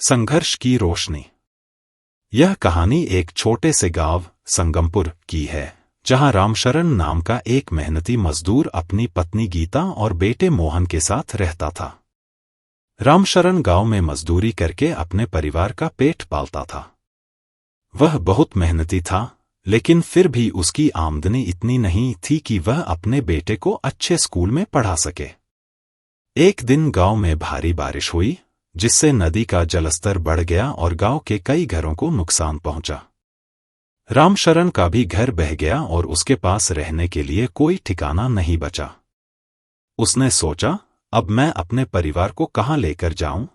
संघर्ष की रोशनी। यह कहानी एक छोटे से गांव संगमपुर की है, जहां रामशरण नाम का एक मेहनती मजदूर अपनी पत्नी गीता और बेटे मोहन के साथ रहता था। रामशरण गांव में मजदूरी करके अपने परिवार का पेट पालता था। वह बहुत मेहनती था, लेकिन फिर भी उसकी आमदनी इतनी नहीं थी कि वह अपने बेटे को अच्छे स्कूल में पढ़ा सके। एक दिन गांव में भारी बारिश हुई, जिससे नदी का जलस्तर बढ़ गया और गांव के कई घरों को नुकसान पहुंचा। रामशरण का भी घर बह गया और उसके पास रहने के लिए कोई ठिकाना नहीं बचा। उसने सोचा, अब मैं अपने परिवार को कहां लेकर जाऊं?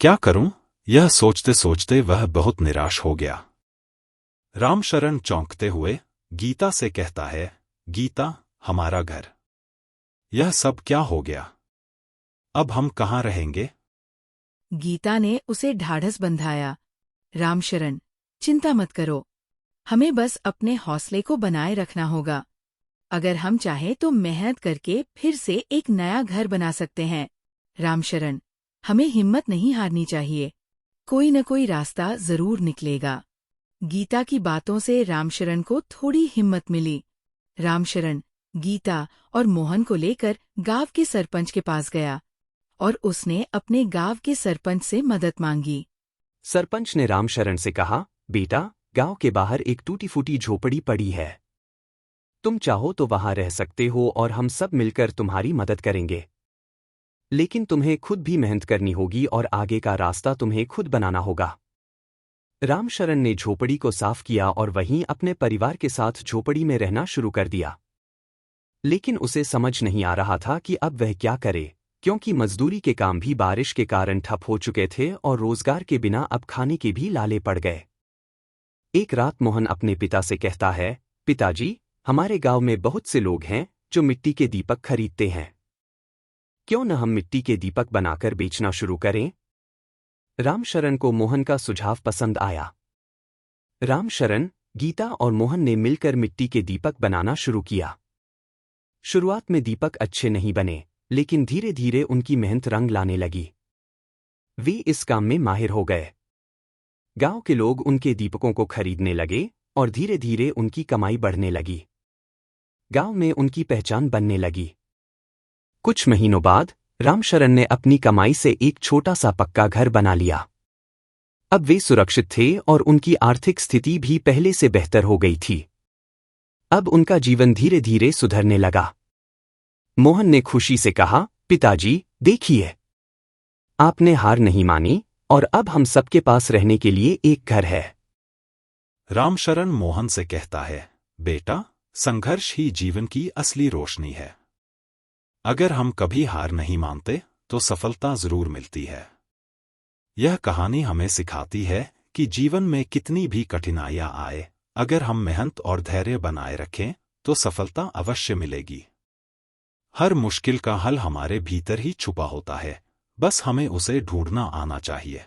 क्या करूं? यह सोचते सोचते वह बहुत निराश हो गया। रामशरण चौंकते हुए गीता से कहता है, गीता, हमारा घर, यह सब क्या हो गया? अब हम कहां रहेंगे? गीता ने उसे ढाढ़स बंधाया। रामशरण, चिंता मत करो, हमें बस अपने हौसले को बनाए रखना होगा। अगर हम चाहें तो मेहनत करके फिर से एक नया घर बना सकते हैं। रामशरण, हमें हिम्मत नहीं हारनी चाहिए, कोई न कोई रास्ता जरूर निकलेगा। गीता की बातों से रामशरण को थोड़ी हिम्मत मिली। रामशरण गीता और मोहन को लेकर गांव के सरपंच के पास गया और उसने अपने गांव के सरपंच से मदद मांगी। सरपंच ने रामशरण से कहा, बेटा, गांव के बाहर एक टूटी फूटी झोपड़ी पड़ी है। तुम चाहो तो वहां रह सकते हो और हम सब मिलकर तुम्हारी मदद करेंगे। लेकिन तुम्हें खुद भी मेहनत करनी होगी और आगे का रास्ता तुम्हें खुद बनाना होगा। रामशरण ने झोपड़ी को साफ किया और वहीं अपने परिवार के साथ झोपड़ी में रहना शुरू कर दिया। लेकिन उसे समझ नहीं आ रहा था कि अब वह क्या करे, क्योंकि मजदूरी के काम भी बारिश के कारण ठप हो चुके थे और रोजगार के बिना अब खाने के भी लाले पड़ गए। एक रात मोहन अपने पिता से कहता है, पिताजी, हमारे गांव में बहुत से लोग हैं जो मिट्टी के दीपक खरीदते हैं। क्यों न हम मिट्टी के दीपक बनाकर बेचना शुरू करें? रामशरण को मोहन का सुझाव पसंद आया। रामशरण, गीता और मोहन ने मिलकर मिट्टी के दीपक बनाना शुरू किया। शुरुआत में दीपक अच्छे नहीं बने, लेकिन धीरे धीरे उनकी मेहनत रंग लाने लगी। वे इस काम में माहिर हो गए। गांव के लोग उनके दीपकों को खरीदने लगे और धीरे धीरे उनकी कमाई बढ़ने लगी। गांव में उनकी पहचान बनने लगी। कुछ महीनों बाद रामशरण ने अपनी कमाई से एक छोटा सा पक्का घर बना लिया। अब वे सुरक्षित थे और उनकी आर्थिक स्थिति भी पहले से बेहतर हो गई थी। अब उनका जीवन धीरे धीरे सुधरने लगा। मोहन ने खुशी से कहा, पिताजी, देखिए, आपने हार नहीं मानी और अब हम सबके पास रहने के लिए एक घर है। रामशरण मोहन से कहता है, बेटा, संघर्ष ही जीवन की असली रोशनी है। अगर हम कभी हार नहीं मानते तो सफलता जरूर मिलती है। यह कहानी हमें सिखाती है कि जीवन में कितनी भी कठिनाइयां आए, अगर हम मेहनत और धैर्य बनाए रखें तो सफलता अवश्य मिलेगी। हर मुश्किल का हल हमारे भीतर ही छुपा होता है, बस हमें उसे ढूंढना आना चाहिए।